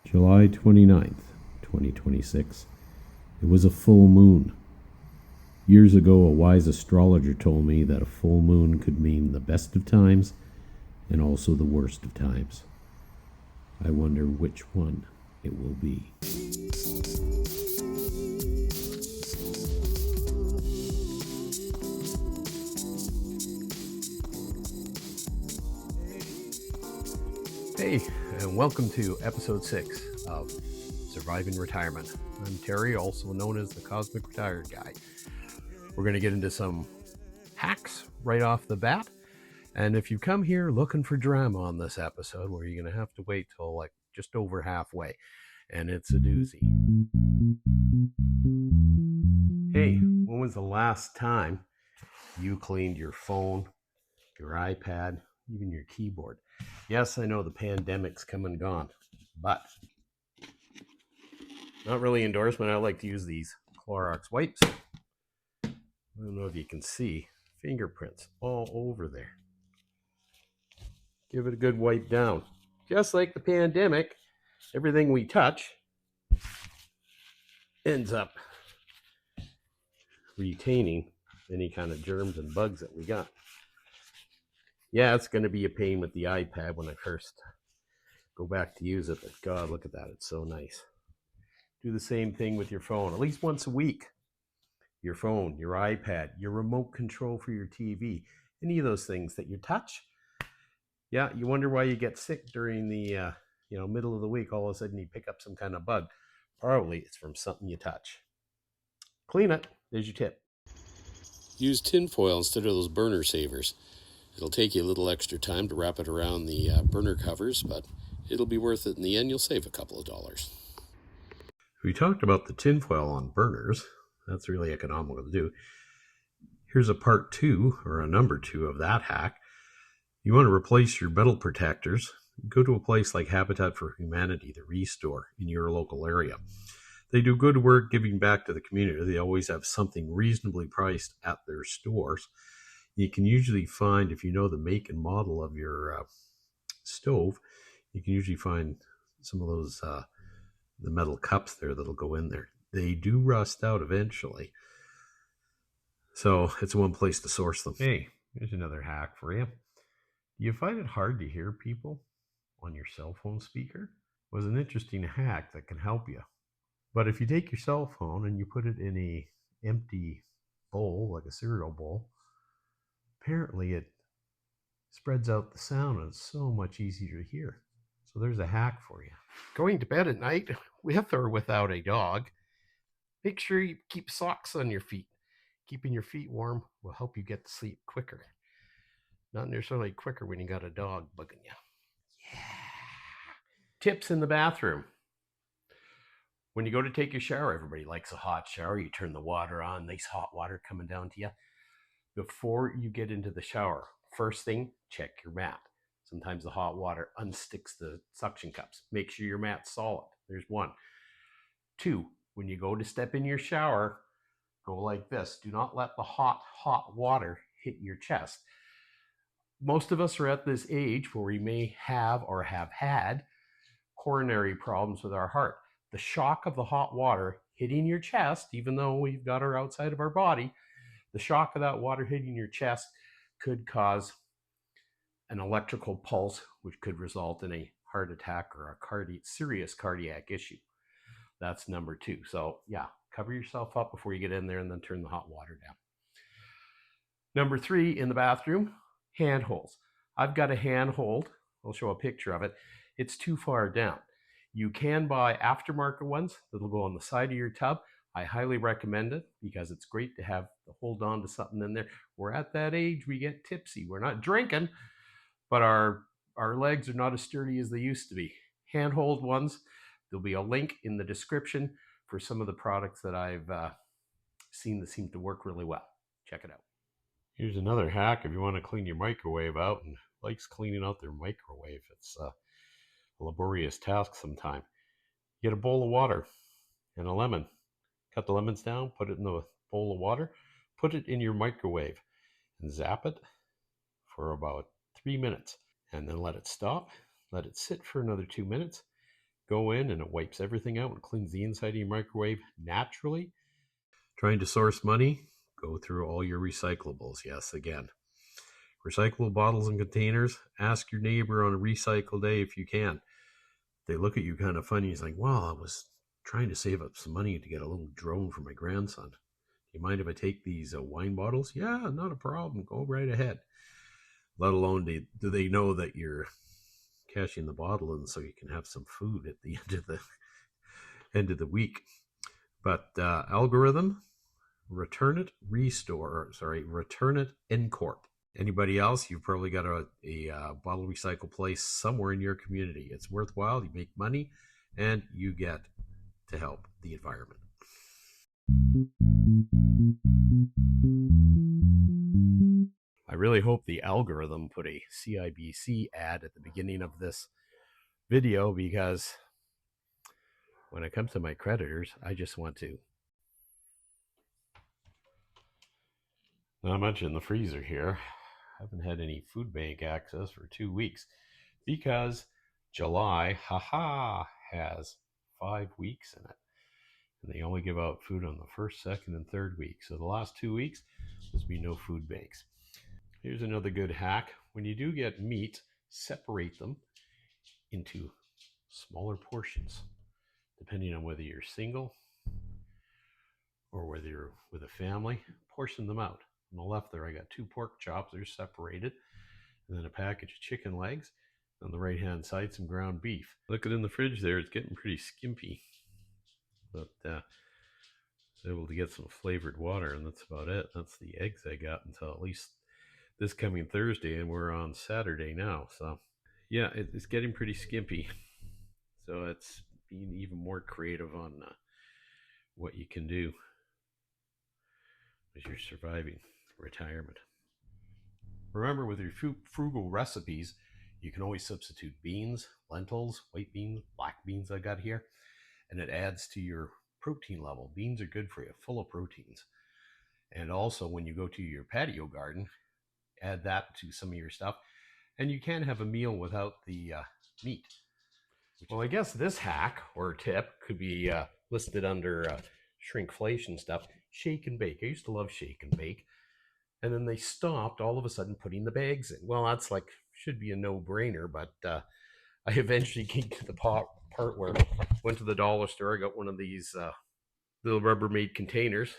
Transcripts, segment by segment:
July 29th, 2026. It was a full moon. Years ago, a wise astrologer told me that a full moon could mean the best of times and also the worst of times. I wonder which one it will be. Hey, and welcome to episode 6 of Surviving Retirement. I'm Terry, also known as the Cosmic Retired Guy. We're going to get into some hacks right off the bat. And if you come here looking for drama on this episode, where you're going to have to wait till like just over halfway, and it's a doozy. Hey, when was the last time you cleaned your phone, your iPad, even your keyboard? Yes, I know the pandemic's come and gone, but not really endorsement. I like to use these Clorox wipes. I don't know if you can see fingerprints all over there. Give it a good wipe down. Just like the pandemic, everything we touch ends up retaining any kind of germs and bugs that we got. Yeah, it's going to be a pain with the iPad when I first go back to use it, but God, look at that. It's so nice. Do the same thing with your phone, at least once a week. Your phone, your iPad, your remote control for your TV, any of those things that you touch. Yeah, you wonder why you get sick during the middle of the week. All of a sudden you pick up some kind of bug. Probably it's from something you touch. Clean it. There's your tip. Use tin foil instead of those burner savers. It'll take you a little extra time to wrap it around the burner covers, but it'll be worth it in the end. You'll save a couple of dollars. We talked about the tinfoil on burners. That's really economical to do. Here's a part 2 or a number 2 of that hack. You want to replace your metal protectors. Go to a place like Habitat for Humanity, the Restore, in your local area. They do good work giving back to the community. They always have something reasonably priced at their stores. You can usually find, if you know the make and model of your stove, you can usually find some of those the metal cups there that'll go in there. They do rust out eventually, so it's one place to source them. Hey, here's another hack for you. Do you find it hard to hear people on your cell phone speaker? It was an interesting hack that can help you. But if you take your cell phone and you put it in a empty bowl, like a cereal bowl, apparently it spreads out the sound and it's so much easier to hear. So there's a hack for you. Going to bed at night, with or without a dog, make sure you keep socks on your feet. Keeping your feet warm will help you get to sleep quicker. Not necessarily quicker when you got a dog bugging you. Yeah. Tips in the bathroom. When you go to take your shower, everybody likes a hot shower. You turn the water on, nice hot water coming down to you. Before you get into the shower, first thing, check your mat. Sometimes the hot water unsticks the suction cups. Make sure your mat's solid. There's 1. 2, when you go to step in your shower, go like this. Do not let the hot water hit your chest. Most of us are at this age where we may have or have had coronary problems with our heart. The shock of the hot water hitting your chest, even though we've got her outside of our body, the shock of that water hitting your chest could cause an electrical pulse, which could result in a heart attack or a serious cardiac issue. That's number 2. So yeah, cover yourself up before you get in there and then turn the hot water down. Number 3 in the bathroom, hand holds. I've got a hand hold. I'll show a picture of it. It's too far down. You can buy aftermarket ones that'll go on the side of your tub. I highly recommend it because it's great to have to hold on to something in there. We're at that age, we get tipsy. We're not drinking, but our legs are not as sturdy as they used to be. Handhold ones, there'll be a link in the description for some of the products that I've seen that seem to work really well. Check it out. Here's another hack if you want to clean your microwave out and likes cleaning out their microwave. It's a laborious task sometimes. Get a bowl of water and a lemon. Cut the lemons down, put it in the bowl of water, put it in your microwave and zap it for about 3 minutes and then let it stop. Let it sit for another 2 minutes. go in and it wipes everything out and cleans the inside of your microwave naturally. Trying to source money? Go through all your recyclables. Yes, again. Recyclable bottles and containers. Ask your neighbor on a recycle day if you can. They look at you kind of funny. He's like, well, I was trying to save up some money to get a little drone for my grandson. Do you mind if I take these wine bottles? Yeah, not a problem. Go right ahead. Let alone do they know that you're cashing the bottle in so you can have some food at the end of the week. But algorithm, return it, return it in court. Anybody else? You've probably got a bottle recycle place somewhere in your community. It's worthwhile. You make money, and you get to help the environment. I really hope the algorithm put a CIBC ad at the beginning of this video, because when it comes to my creditors, I just want to. Not much in the freezer here. I haven't had any food bank access for 2 weeks because July, has 5 weeks in it. And they only give out food on the first, second, and third week. So the last 2 weeks, there's been no food banks. Here's another good hack. When you do get meat, separate them into smaller portions, depending on whether you're single or whether you're with a family. Portion them out. On the left there, I got 2 pork chops. They're separated. And then a package of chicken legs. On the right-hand side, some ground beef. Look at in the fridge there. It's getting pretty skimpy. But I was able to get some flavored water, and that's about it. That's the eggs I got until at least this coming Thursday, and we're on Saturday now. So, yeah, it's getting pretty skimpy. So it's being even more creative on what you can do as you're surviving retirement. Remember, with your frugal recipes, you can always substitute beans, lentils, white beans, black beans I got here, and it adds to your protein level. Beans are good for you, full of proteins. And also, when you go to your patio garden, add that to some of your stuff, and you can have a meal without the meat. Well, I guess this hack or tip could be listed under Shrink-flation stuff. Shake and bake. I used to love shake and bake. And then they stopped all of a sudden putting the bags in. Well, that's like, should be a no-brainer, but I eventually came to the part where I went to the dollar store. I got one of these little Rubbermaid containers,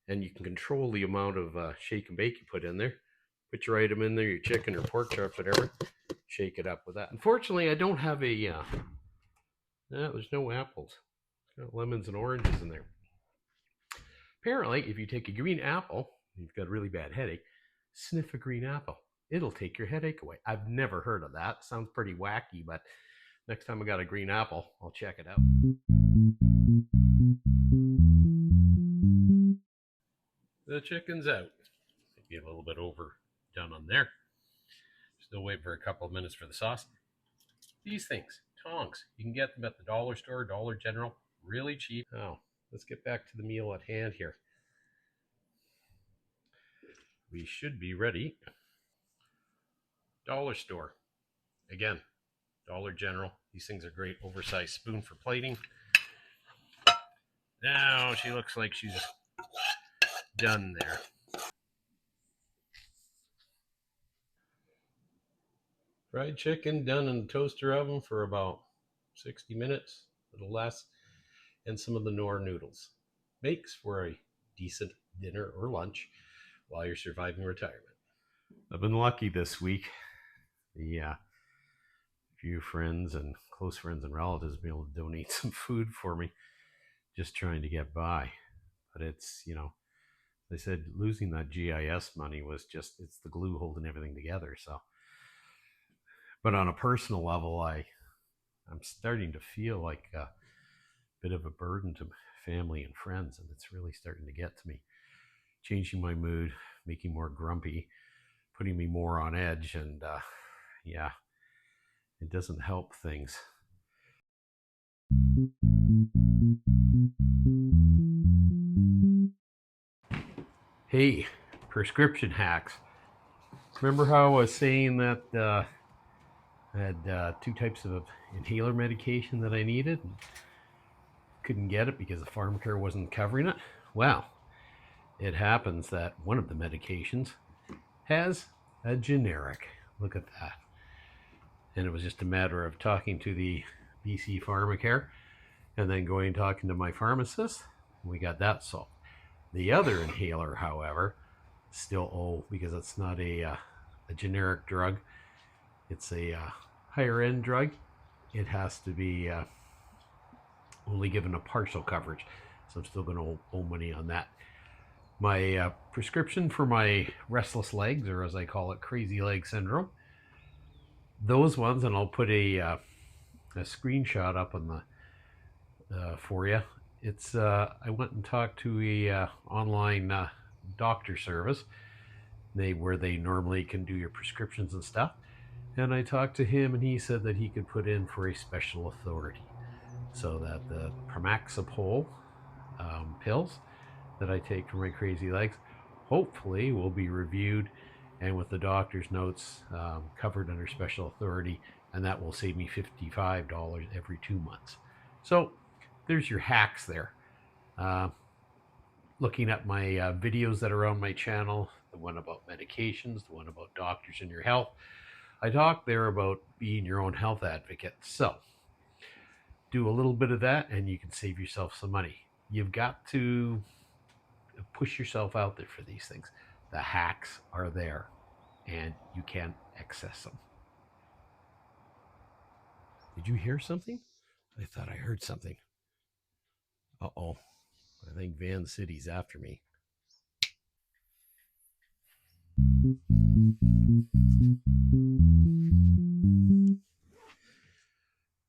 and you can control the amount of shake and bake you put in there. Put your item in there, your chicken or pork chops, whatever. Shake it up with that. Unfortunately, I don't have a, there's no apples. It's got lemons and oranges in there. Apparently, if you take a green apple, you've got a really bad headache, sniff a green apple. It'll take your headache away. I've never heard of that. Sounds pretty wacky, but next time I got a green apple, I'll check it out. The chicken's out. Maybe a little bit overdone on there. Still wait for a couple of minutes for the sauce. These things, Tongs. You can get them at the dollar store, Dollar General. Really cheap. Now, let's get back to the meal at hand here. We should be ready. Dollar store. Again, Dollar General. These things are great. Oversized spoon for plating. Now she looks like she's done there. Fried chicken done in the toaster oven for about 60 minutes, a little less, and some of the Knorr noodles. Makes for a decent dinner or lunch while you're surviving retirement. I've been lucky this week. The few friends and close friends and relatives have been able to donate some food for me, just trying to get by. But it's, they said losing that GIS money was just, it's the glue holding everything together. So, but on a personal level, I'm starting to feel like a bit of a burden to family and friends, and it's really starting to get to me, changing my mood, making more grumpy, putting me more on edge, and yeah, it doesn't help things. Hey, prescription hacks. Remember how I was saying that I had 2 types of inhaler medication that I needed. Couldn't get it because the pharmacare wasn't covering it. Well, it happens that one of the medications has a generic. Look at that. And it was just a matter of talking to the BC Pharmacare and then going and talking to my pharmacist. We got that solved. The other inhaler, however, still owe because it's not a generic drug. It's a higher end drug. It has to be only given a partial coverage. So I'm still going to owe money on that. My prescription for my restless legs, or as I call it, crazy leg syndrome, those ones, and I'll put a screenshot up on the for you. It's I went and talked to a online doctor service, where they normally can do your prescriptions and stuff. And I talked to him, and he said that he could put in for a special authority, so that the Promaxapol pills that I take for my crazy legs hopefully will be reviewed and with the doctor's notes covered under special authority, and that will save me $55 every 2 months. So there's your hacks there. Looking at my videos that are on my channel, the one about medications, the one about doctors and your health, I talk there about being your own health advocate. So do a little bit of that and you can save yourself some money. You've got to push yourself out there for these things. The hacks are there and you can access them. Did you hear something? I thought I heard something. Uh-oh. I think Van City's after me.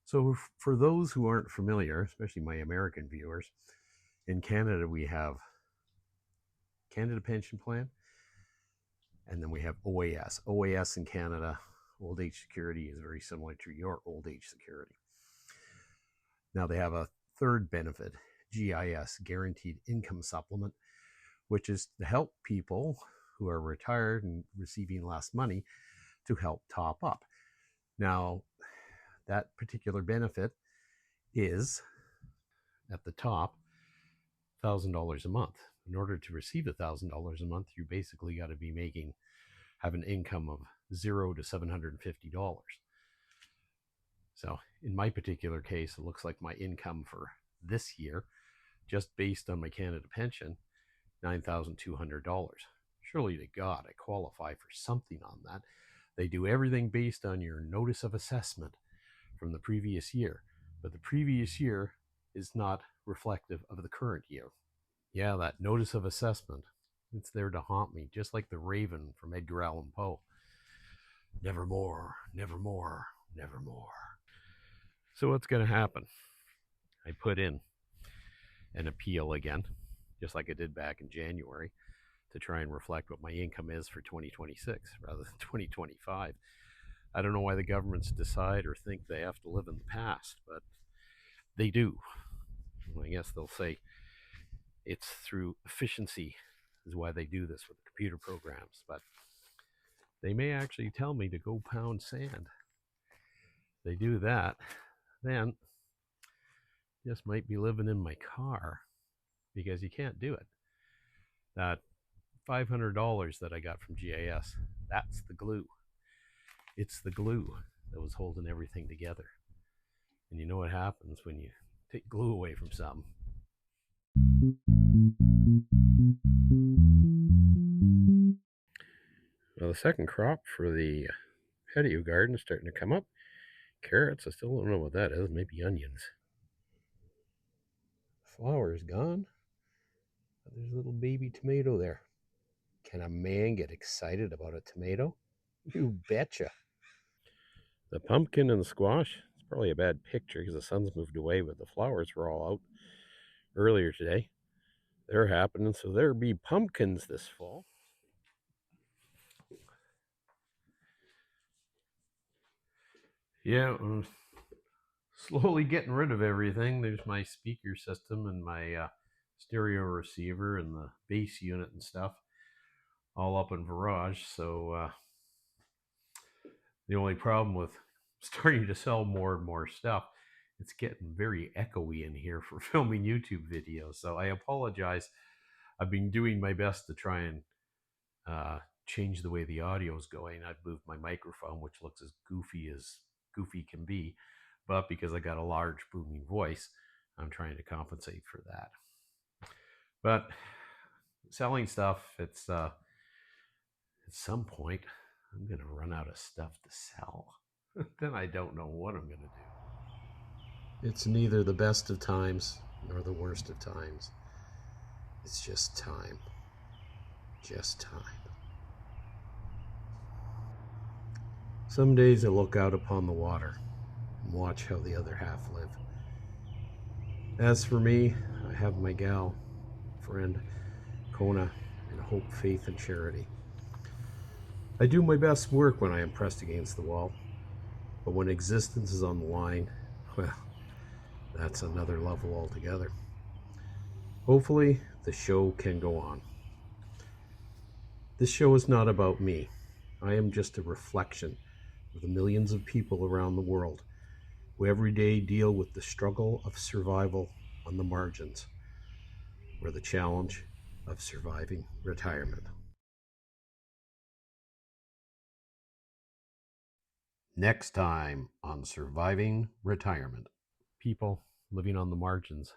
So for those who aren't familiar, especially my American viewers, in Canada we have Canada Pension Plan, and then we have OAS. OAS in Canada, Old Age Security, is very similar to your Old Age Security. Now they have a third benefit, GIS, Guaranteed Income Supplement, which is to help people who are retired and receiving less money to help top up. Now, that particular benefit is at the top $1,000 a month. In order to receive $1,000 a month, you basically got to have an income of $0 to $750. So in my particular case, it looks like my income for this year, just based on my Canada pension, $9,200. Surely to God, I qualify for something on that. They do everything based on your notice of assessment from the previous year, but the previous year is not reflective of the current year. Yeah, that notice of assessment, it's there to haunt me, just like the Raven from Edgar Allan Poe. Nevermore, nevermore, nevermore. So what's going to happen? I put in an appeal again, just like I did back in January, to try and reflect what my income is for 2026 rather than 2025. I don't know why the governments decide or think they have to live in the past, but they do. Well, I guess they'll say it's through efficiency is why they do this with the computer programs, but they may actually tell me to go pound sand. If they do that, then just might be living in my car, because you can't do it. That $500 that I got from GIS, that's the glue. It's the glue that was holding everything together. And you know what happens when you take glue away from something? Well, the second crop for the patio garden is starting to come up. Carrots, I still don't know what that is. Maybe onions. Flower is gone. There's a little baby tomato there. Can a man get excited about a tomato? You betcha. The pumpkin and the squash, it's probably a bad picture because the sun's moved away, but the flowers were all out earlier today. They're happening, so there'll be pumpkins this fall. Yeah, I'm slowly getting rid of everything. There's my speaker system and my stereo receiver and the bass unit and stuff all up in Virage. So the only problem with starting to sell more and more stuff. It's getting very echoey in here for filming YouTube videos, so I apologize. I've been doing my best to try and change the way the audio is going. I've moved my microphone, which looks as goofy can be, but because I got a large booming voice, I'm trying to compensate for that. But selling stuff, it's at some point I'm going to run out of stuff to sell. Then I don't know what I'm going to do. It's neither the best of times nor the worst of times. It's just time. Just time. Some days I look out upon the water and watch how the other half live. As for me, I have my gal, friend, Kona, and hope, faith, and charity. I do my best work when I am pressed against the wall, but when existence is on the line, well, that's another level altogether. Hopefully, the show can go on. This show is not about me. I am just a reflection of the millions of people around the world who every day deal with the struggle of survival on the margins, or the challenge of surviving retirement. Next time on Surviving Retirement. People living on the margins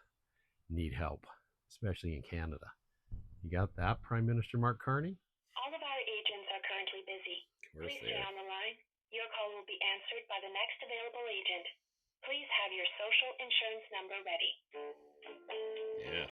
need help, especially in Canada. You got that, Prime Minister Mark Carney? All of our agents are currently busy. Please stay on the line. Your call will be answered by the next available agent. Please have your social insurance number ready. Yeah.